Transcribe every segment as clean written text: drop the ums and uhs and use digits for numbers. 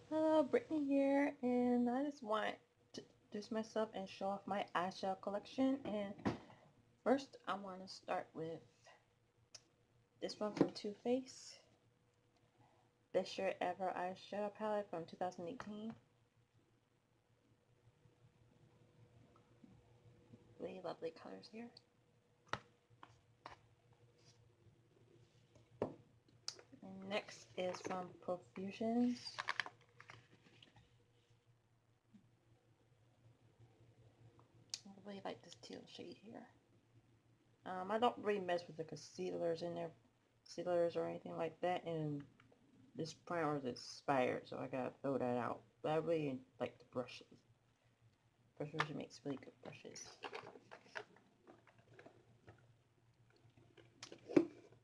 Hello, Brittany here, and I just want to introduce myself and show off my eyeshadow collection. And first, I want to start with this one from Too Faced, Best Year Ever Eyeshadow Palette from 2018. Really lovely colors here. And next is from Profusions. I really like this teal shade here. I don't really mess with the concealers in there, or anything like that, and this primer is expired, so I gotta throw that out. But I really like the brushes. Profusion makes really good brushes.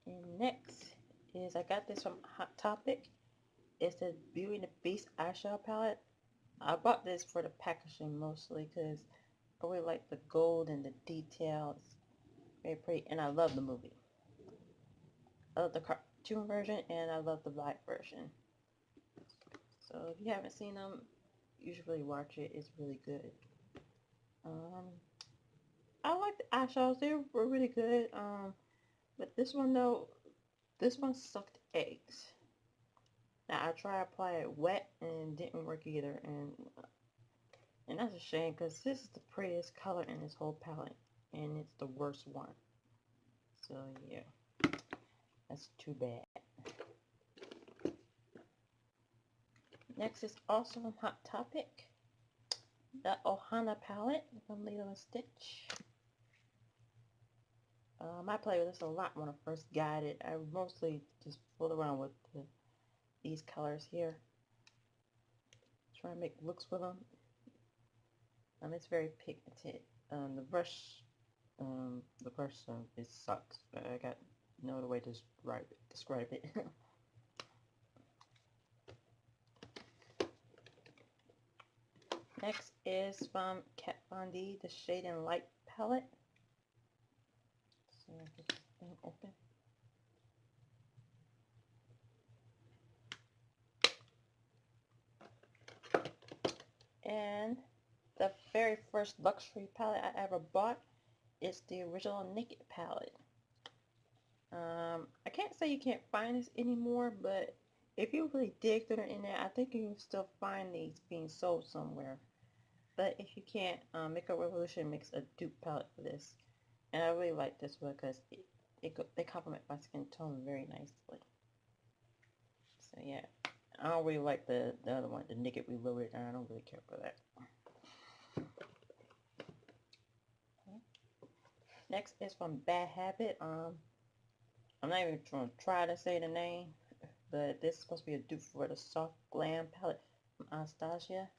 And next is, I got this from Hot Topic. It's the Beauty and the Beast eyeshadow palette. I bought this for the packaging mostly because I really like the gold and the details. Very pretty, and I love the movie. I love the cartoon version, and I love the live version. So if you haven't seen them, you should really watch it. It's really good. I like the eyeshadows. They were really good. But this one though, this one sucked eggs. Now I tried to apply it wet and it didn't work either, and that's a shame because this is the prettiest color in this whole palette, and it's the worst one. So yeah, that's too bad. Next is also on Hot Topic, the Ohana palette from Lilo and Stitch. I played with this a lot when I first got it. I mostly just fooled around with these colors here. Try to make looks with them. It's very pigmented. The brush it sucks. I got no other way to describe it. Next is from Kat Von D, the Shade and Light palette. So I get this thing open. And the very first luxury palette I ever bought is the original Naked palette. I can't say you can't find this anymore, but if you really dig through the internet, I think you can still find these being sold somewhere. But if you can't, Makeup Revolution makes a dupe palette for this, and I really like this one because they complement my skin tone very nicely. So yeah, I don't really like the other one, the Naked Reloaded, and I don't really care for that. Next is from Bad Habit. I'm not even going to try to say the name, but this is supposed to be a dupe for the Soft Glam palette from Anastasia.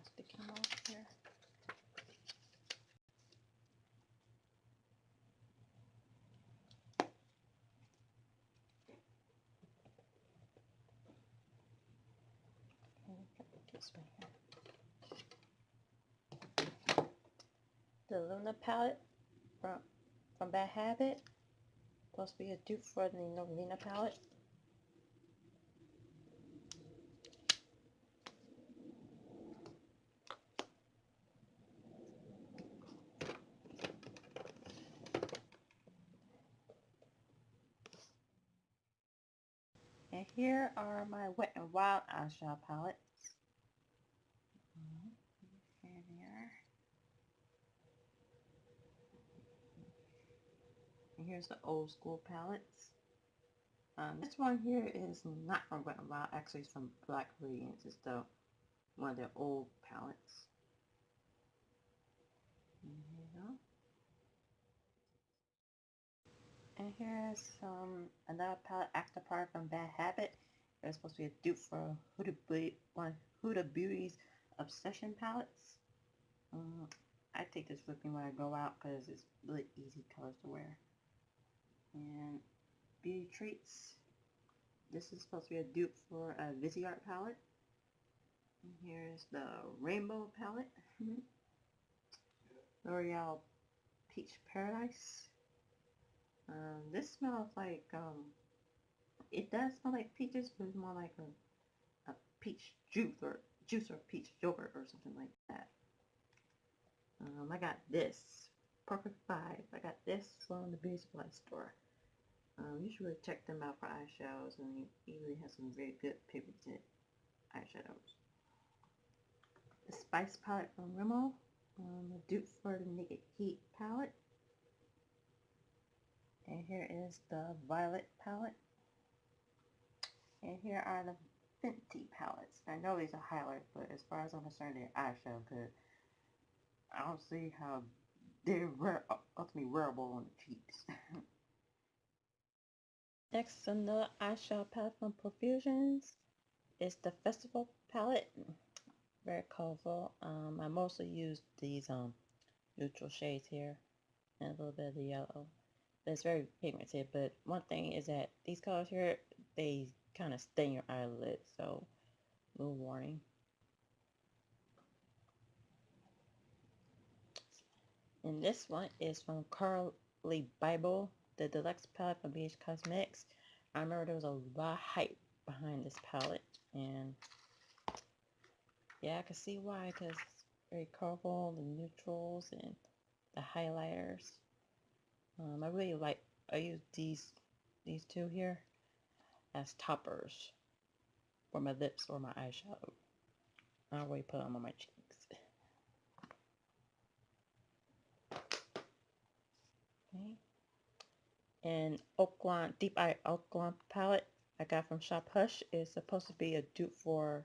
Sticking off here. This one here. The Luna palette from Bad Habit. Supposed to be a dupe for the Novena palette. And here are my Wet n Wild eyeshadow palettes. Here they are. And here's the old school palettes. This one here is not from Wet n Wild. Actually, it's from Black Radiance. It's one of their old palettes. And here you go. And here's another palette, Actor Part from Bad Habit. It's supposed to be a dupe for Huda Beauty's Obsession palettes. I take this with me when I go out because it's really easy colors to wear. And Beauty Treats. This is supposed to be a dupe for a Viseart palette. And here's the Rainbow palette. L'Oreal Peach Paradise. This smells like It does smell like peaches, but it's more like a peach juice or peach yogurt or something like that. I got this Perfect 5. I got this from the beauty supply store. You should really check them out for eyeshadows, and they usually have some very good pigmented eyeshadows. The Spice palette from Rimmel, a dupe for the Naked Heat palette. And here is the Violet palette. And here are the Fenty palettes. I know these are highlighters, but as far as I'm concerned, they're eyeshadow because I don't see how they're ultimately wearable on the cheeks. Next, another eyeshadow palette from Profusions is the Festival palette. Very colorful. I mostly use these neutral shades here and a little bit of the yellow. But it's very pigmented. But one thing is that these colors here, they kind of stain your eyelid, so a little warning. And this one is from Carly Bible, the deluxe palette from BH Cosmetics. I remember there was a lot of hype behind this palette, and yeah, I can see why, because it's very colorful, the neutrals and the highlighters. I really like, I use these two here as toppers for my lips or my eyeshadow. I don't really put them on my cheeks. Okay. And Deep Eye Oaklawn palette I got from Shop Hush is supposed to be a dupe for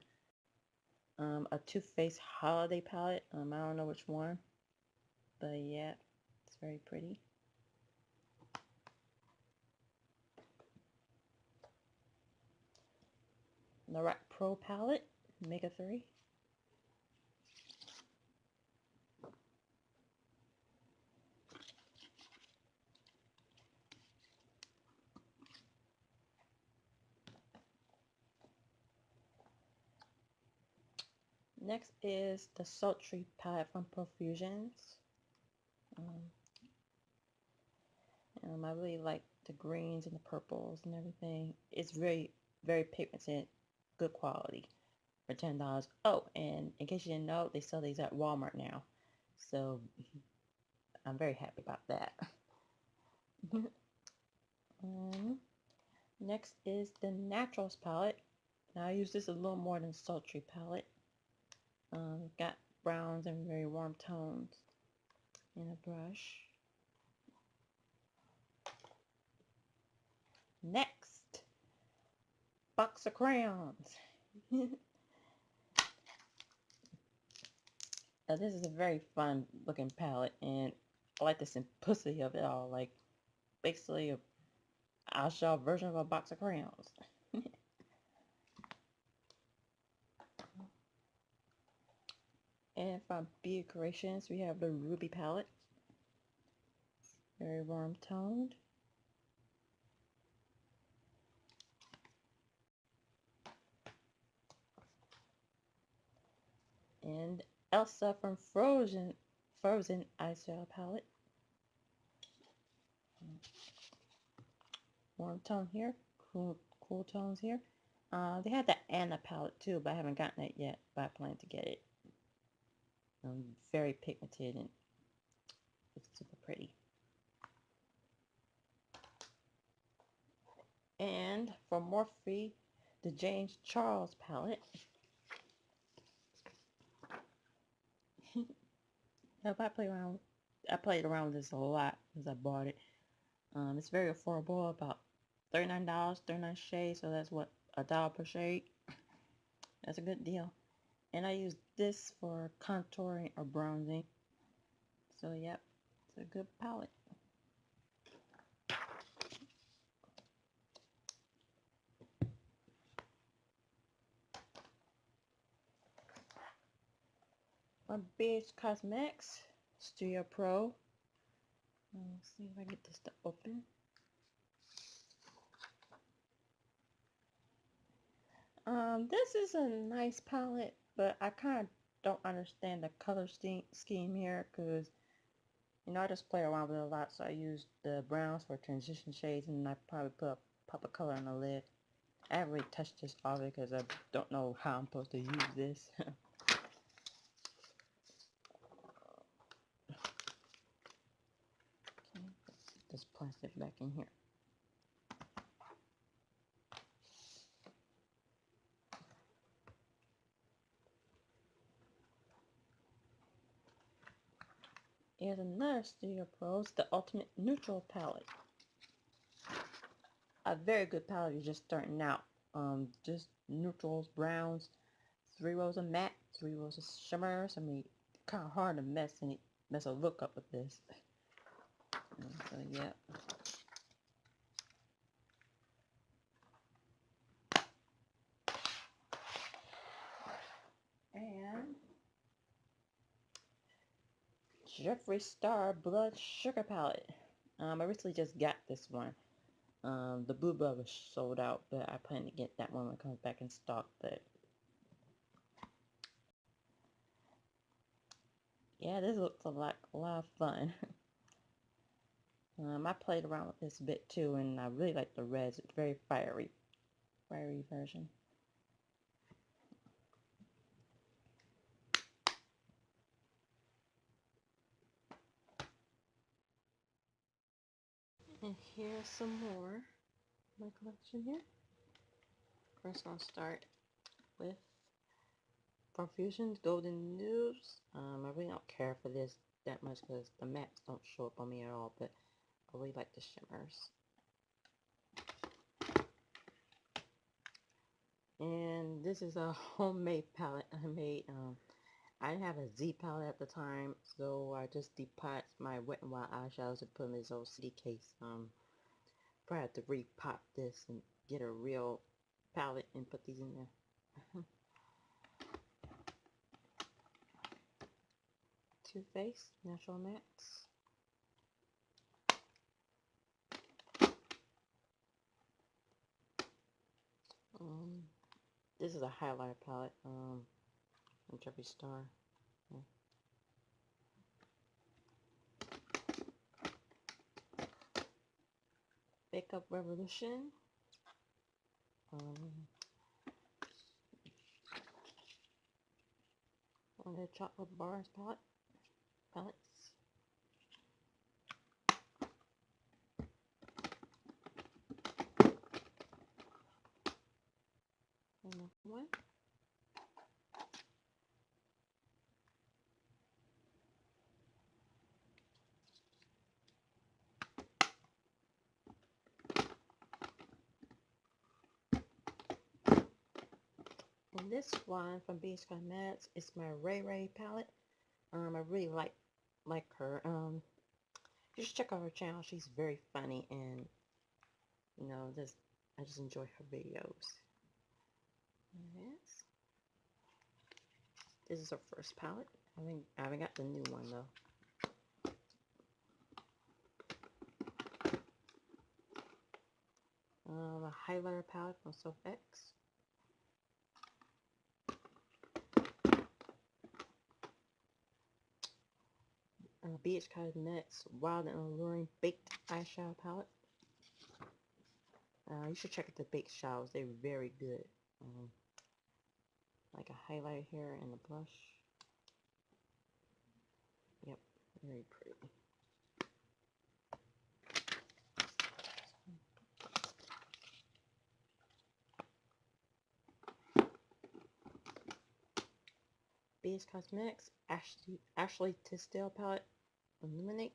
a Too Faced holiday palette. I don't know which one, but yeah, it's very pretty. Lorac Pro palette, Mega 3. Next is the Sultry palette from Profusions. I really like the greens and the purples and everything. It's very, very pigmented, good quality for $10. Oh, and in case you didn't know, they sell these at Walmart now. So I'm very happy about that. Next is the Naturals palette. Now I use this a little more than Sultry palette. Got browns and very warm tones in a brush. Next, box of crayons. Now, this is a very fun looking palette, and I like the simplicity of it all. Like, basically a eyeshadow version of a box of crayons. And from Beauty Creations, we have the Ruby palette. Very warm toned. And Elsa from Frozen eyeshadow palette. Warm tone here, cool tones here. They had the Anna palette too, but I haven't gotten it yet, but I plan to get it. Very pigmented and it's super pretty. And for Morphe, the James Charles palette. I played around with this a lot as I bought it. It's very affordable, about $39, 39 shades, so that's what, $1 per shade. That's a good deal. And I use this for contouring or bronzing. So yep, it's a good palette. From BH Cosmetics, Studio Pro. Let's see if I get this to open. This is a nice palette, but I kind of don't understand the color scheme here because, you know, I just play around with it a lot. So I use the browns for transition shades, and I probably put pop a color on the lid. I haven't really touched this already because I don't know how I'm supposed to use this. Okay, let's put this plastic back in here. Here's another Studio Pros, the Ultimate Neutral Palette. A very good palette. You're just starting out. Just neutrals, browns, 3 rows of matte, 3 rows of shimmers. I mean, kind of hard to mess a look up with this. So yeah. And Jeffree Star Blood Sugar Palette. I recently just got this one. The blue blood was sold out, but I plan to get that one when it comes back in stock. But yeah, this looks like a lot of fun. I played around with this a bit too, and I really like the reds. It's very fiery version. And here's some more my collection here. First, I'll start with Profusion's Golden Nudes. I really don't care for this that much because the mattes don't show up on me at all, but I really like the shimmers. And this is a homemade palette I made. I didn't have a Z palette at the time, so I just depotted my Wet n Wild eyeshadows and put them in this old CD case. Probably have to repop this and get a real palette and put these in there. Too Faced Natural Mattes. This is a highlighter palette from Jeffree Star. Yeah. Makeup Revolution. One of the chocolate bars palettes. Another one. And this one from BH Cosmetics is my Ray Ray palette. I really like her. You should check out her channel. She's very funny, and you know, I just enjoy her videos. Yes. This is her first palette. I haven't got the new one though. A highlighter palette from Self X. BH Cosmetics Wild and Alluring Baked Eyeshadow Palette. You should check out the baked shadows. They're very good. Like a highlighter here and a blush. Yep, very pretty. BH Cosmetics Ashley Tisdale Palette Illuminate.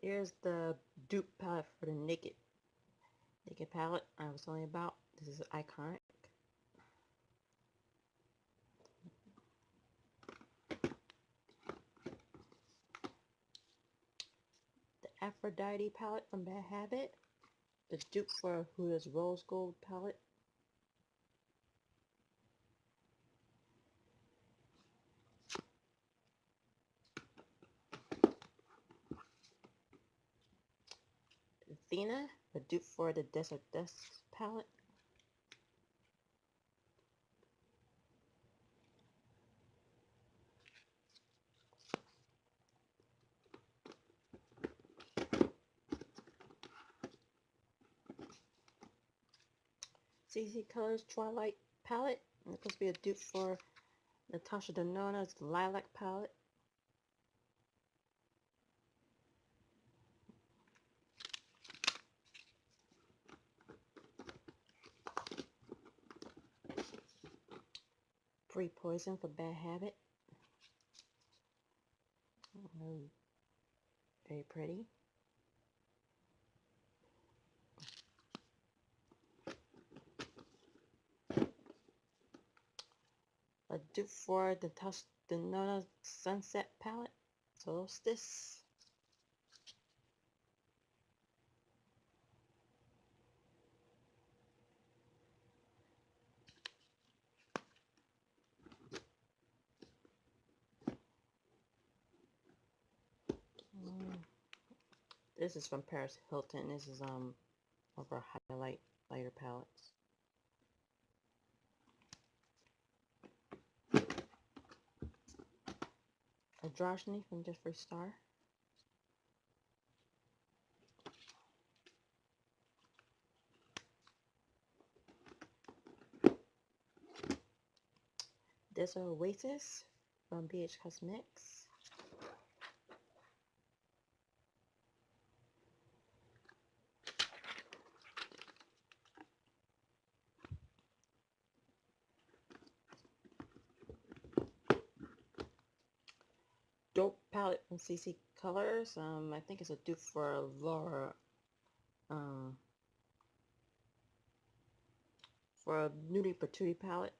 Here's the dupe palette for the Naked palette I was telling you about. This is iconic. The Aphrodite palette from Bad Habit. The dupe for Huda's Rose Gold palette. Athena, the dupe for the Desert Dust palette. CC Colors Twilight palette. And it's supposed to be a dupe for Natasha Denona's Lilac palette. Free Poison for Bad Habit. Oh, very pretty. A dupe for the Natasha Denona Sunset palette. Solstice. This is from Paris Hilton. This is one of our lighter palettes. Androgyny from Jeffree Star. Desert Oasis from BH Cosmetics. Dope palette from CC Colors. I think it's a dupe for Laura. For a Nudie Patootie palette.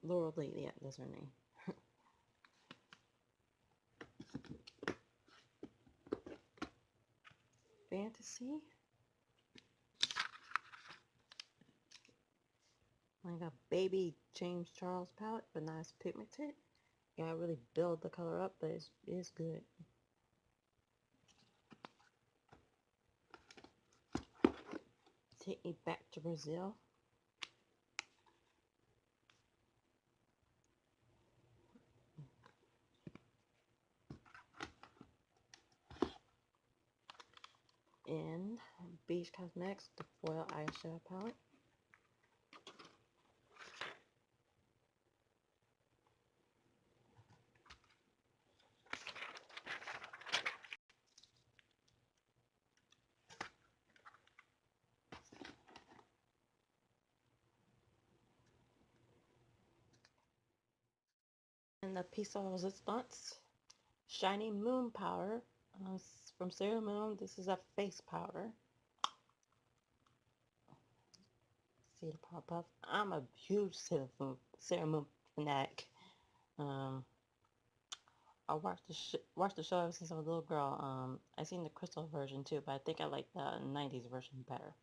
Laura Lee, yeah, that's her name. Fantasy. Like a baby James Charles palette, but not as pigmented. You gotta really build the color up, but it is good. Take Me Back to Brazil. And Beach Cosmetics, the Foil Eyeshadow Palette. And the Piece of Resistance Shiny Moon Powder from Sailor Moon. This is a face powder. See the pop up. I'm a huge Sailor Moon fanatic. I watched the show ever since I was a little girl. I seen the crystal version too, but I think I like the 90s version better.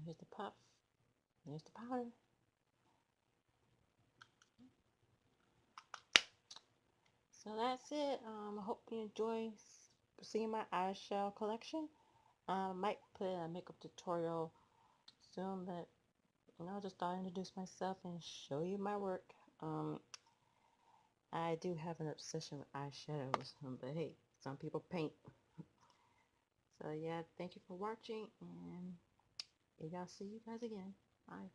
Here's the puff. There's the powder. So that's it. I hope you enjoy seeing my eyeshadow collection. I might put in a makeup tutorial soon, but I just thought I'd introduce myself and show you my work. I do have an obsession with eyeshadows, but hey, some people paint. So yeah, thank you for watching, and maybe I'll see you guys again. Bye.